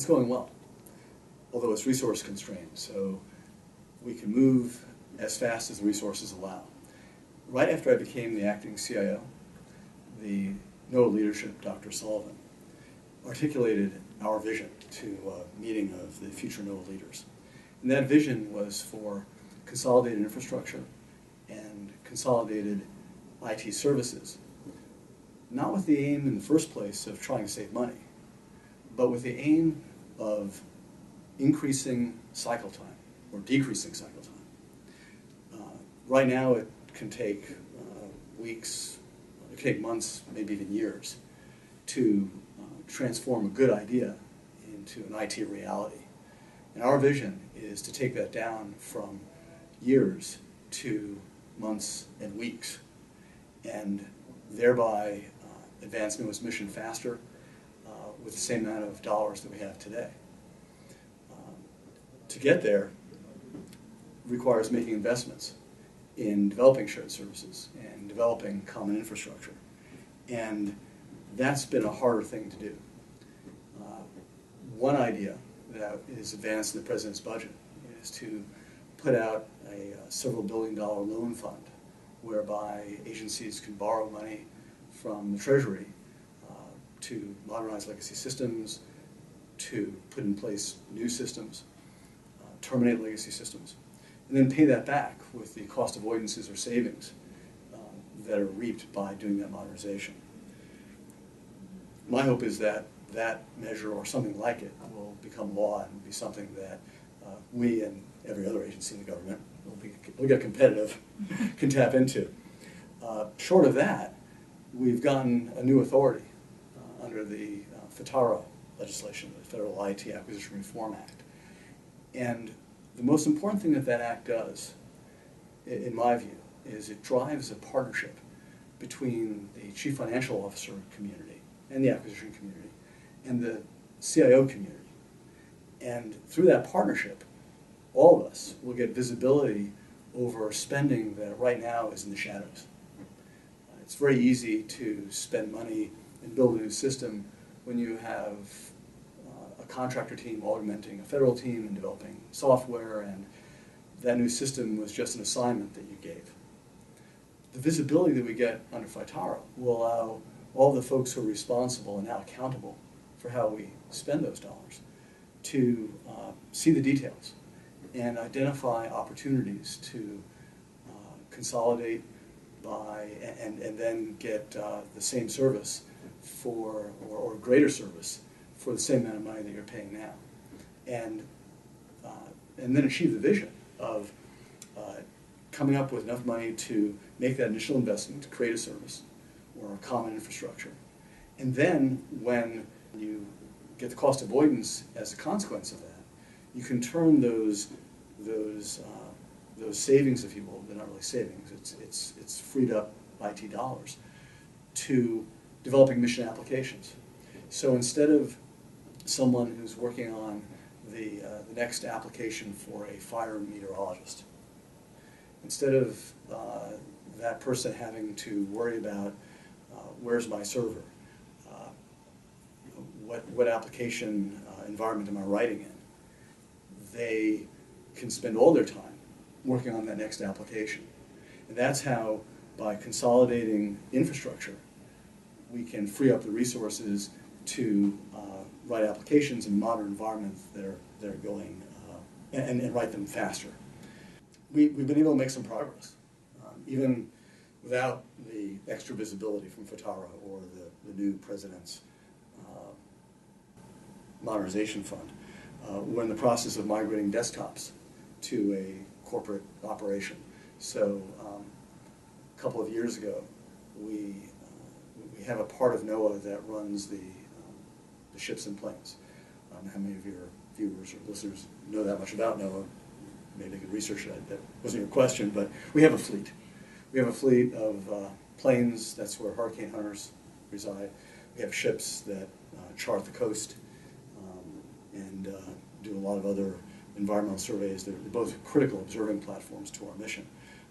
It's going well, although it's resource constrained, so we can move as fast as the resources allow. Right after I became the acting CIO, the NOAA leadership, Dr. Sullivan, articulated our vision to a meeting of the future NOAA leaders. And that vision was for consolidated infrastructure and consolidated IT services, not with the aim in the first place of trying to save money, but with the aim of increasing cycle time or decreasing cycle time. Right now it can take weeks, it can take months, maybe even years to transform a good idea into an IT reality. And our vision is to take that down from years to months and weeks, and thereby advance NOAA's mission faster with the same amount of dollars that we have today. To get there requires making investments in developing shared services and developing common infrastructure. And that's been a harder thing to do. One idea that is advanced in the President's budget is to put out a several billion-dollar loan fund whereby agencies can borrow money from the Treasury to modernize legacy systems, to put in place new systems, terminate legacy systems, and then pay that back with the cost avoidances or savings that are reaped by doing that modernization. My hope is that that measure or something like it will become law and be something that we and every other agency in the government will get competitive, can tap into. Short of that, we've gotten a new authority under the FITARA legislation, the Federal IT Acquisition Reform Act. And the most important thing that that act does, in my view, is it drives a partnership between the Chief Financial Officer community and the acquisition community and the CIO community. And through that partnership, all of us will get visibility over spending that right now is in the shadows. It's very easy to spend money and build a new system when you have a contractor team augmenting a federal team and developing software, and that new system was just an assignment that you gave. The visibility that we get under FITARA will allow all the folks who are responsible and now accountable for how we spend those dollars to see the details and identify opportunities to consolidate by and then get the same service for or greater service for the same amount of money that you're paying now, and then achieve the vision of coming up with enough money to make that initial investment to create a service or a common infrastructure, and then when you get the cost avoidance as a consequence of that, you can turn those savings, if you will, they're not really savings, it's freed up IT dollars, to developing mission applications. So instead of someone who's working on the next application for a fire meteorologist, instead of that person having to worry about where's my server, what application environment am I writing in, they can spend all their time working on that next application. And that's how, by consolidating infrastructure, we can free up the resources to write applications in modern environments that are going and write them faster. We've been able to make some progress, even without the extra visibility from FITARA or the new President's modernization fund. We're in the process of migrating desktops to a corporate operation. So a couple of years ago, we have a part of NOAA that runs the ships and planes. How many of your viewers or listeners know that much about NOAA? Maybe they could research that. That wasn't your question, but we have a fleet. We have a fleet of planes, that's where hurricane hunters reside. We have ships that chart the coast and do a lot of other environmental surveys. They're both critical observing platforms to our mission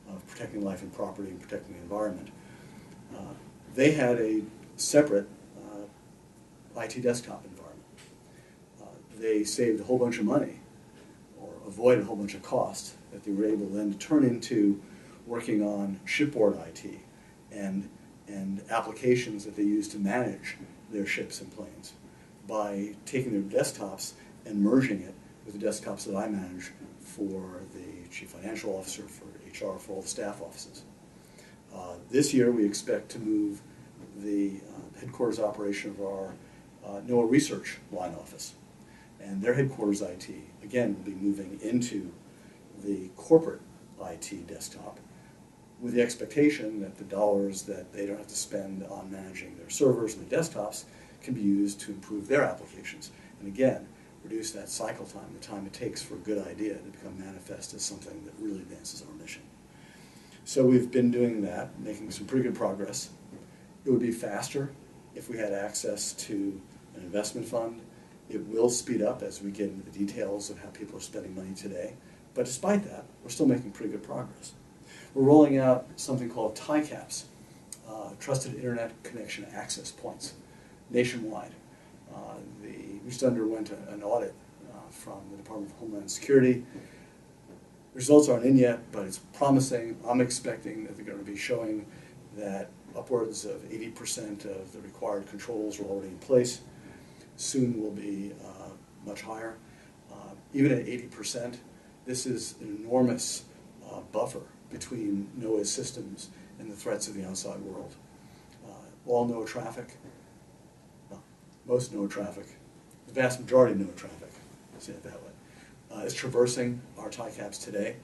of protecting life and property and protecting the environment. They had a separate IT desktop environment. they saved a whole bunch of money or avoided a whole bunch of cost that they were able then to turn into working on shipboard IT and applications that they use to manage their ships and planes by taking their desktops and merging it with the desktops that I manage for the Chief Financial Officer, for HR, for all the staff offices. This year we expect to move the headquarters operation of our NOAA research line office. And their headquarters IT, again, will be moving into the corporate IT desktop with the expectation that the dollars that they don't have to spend on managing their servers and their desktops can be used to improve their applications. And again, reduce that cycle time, the time it takes for a good idea to become manifest as something that really advances our mission. So we've been doing that, making some pretty good progress. It would be faster if we had access to an investment fund. It will speed up as we get into the details of how people are spending money today. But despite that, we're still making pretty good progress. We're rolling out something called TICAPs, Trusted Internet Connection Access Points, nationwide. We just underwent an audit from the Department of Homeland Security. Results aren't in yet, but it's promising. I'm expecting that they're going to be showing that upwards of 80% of the required controls are already in place. Soon will be much higher. Even at 80%, this is an enormous buffer between NOAA's systems and the threats of the outside world. All NOAA traffic, most NOAA traffic, the vast majority of NOAA traffic, say it that way, is traversing our TICAPs today.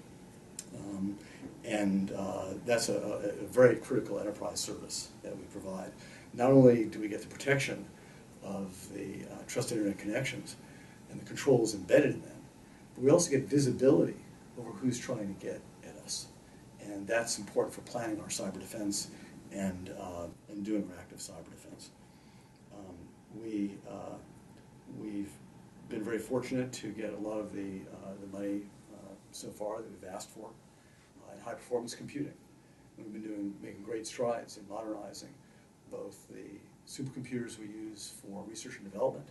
That's a very critical enterprise service that we provide. Not only do we get the protection of the trusted internet connections and the controls embedded in them, but we also get visibility over who's trying to get at us. And that's important for planning our cyber defense and doing our active cyber defense. We've been very fortunate to get a lot of the money so far that we've asked for in high performance computing. We've been making great strides in modernizing both the supercomputers we use for research and development,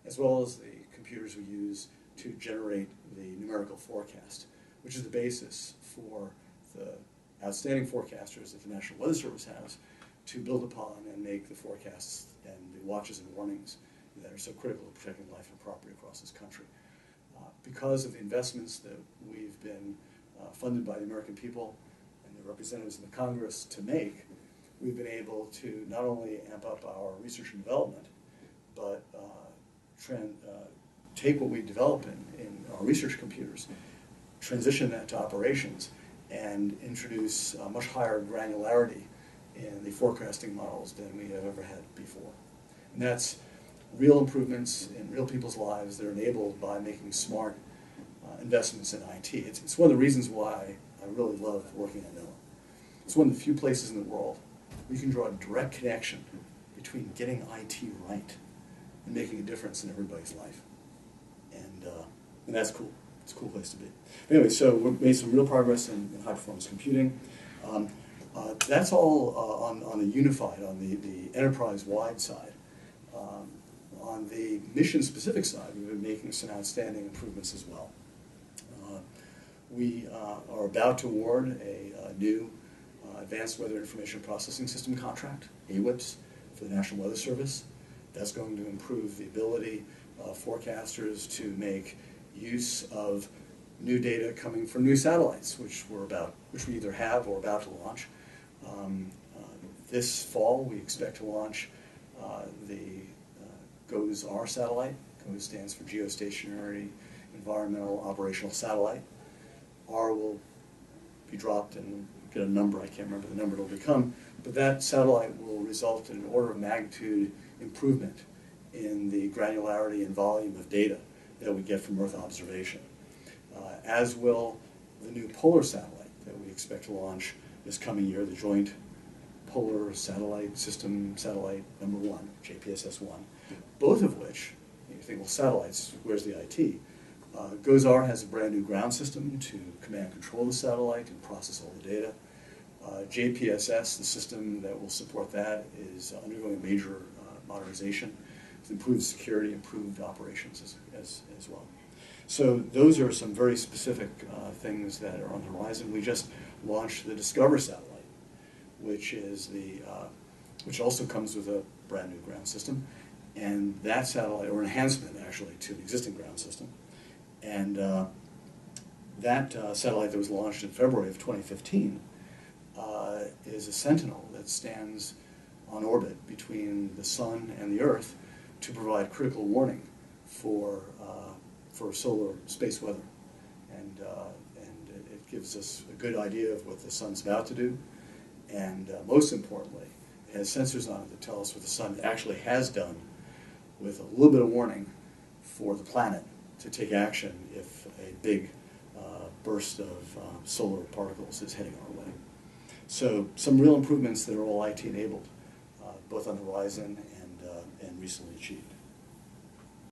as well as the computers we use to generate the numerical forecast, which is the basis for the outstanding forecasters that the National Weather Service has to build upon and make the forecasts and the watches and warnings that are so critical to protecting life and property across this country. Because of the investments that we've been funded by the American people and the representatives in the Congress to make, we've been able to not only amp up our research and development, but take what we develop in our research computers, transition that to operations, and introduce much higher granularity in the forecasting models than we have ever had before. And that's real improvements in real people's lives that are enabled by making smart investments in IT. It's one of the reasons why I really love working at NOAA. It's one of the few places in the world where you can draw a direct connection between getting IT right and making a difference in everybody's life. And that's cool. It's a cool place to be. But anyway, so we've made some real progress in high performance computing. That's all on the unified, on the enterprise-wide side. On the mission-specific side, we've been making some outstanding improvements as well. We are about to award a new Advanced Weather Information Processing System contract, AWIPS, for the National Weather Service. That's going to improve the ability of forecasters to make use of new data coming from new satellites, which we either have or about to launch. This fall, we expect to launch the GOES-R satellite. GOES stands for Geostationary Environmental Operational Satellite. R will be dropped and get a number, I can't remember the number it'll become, but that satellite will result in an order of magnitude improvement in the granularity and volume of data that we get from Earth observation. As will the new polar satellite that we expect to launch this coming year, the Joint Polar Satellite System Satellite number 1, JPSS-1, both of which, you think, well, satellites, where's the IT? GOES-R has a brand new ground system to command and control the satellite and process all the data. JPSS, the system that will support that, is undergoing a major modernization improved security, improved operations as well. So those are some very specific things that are on the horizon. We just launched the Discover satellite, which is which also comes with a brand new ground system, and that satellite, or enhancement actually to the existing ground system, and that satellite that was launched in February of 2015 is a sentinel that stands on orbit between the Sun and the Earth to provide critical warning for solar space weather, and it gives us a good idea of what the Sun's about to do, and most importantly, it has sensors on it that tell us what the Sun actually has done, with a little bit of warning for the planet to take action if a big burst of solar particles is heading our way. So some real improvements that are all IT enabled, both on the horizon and recently achieved.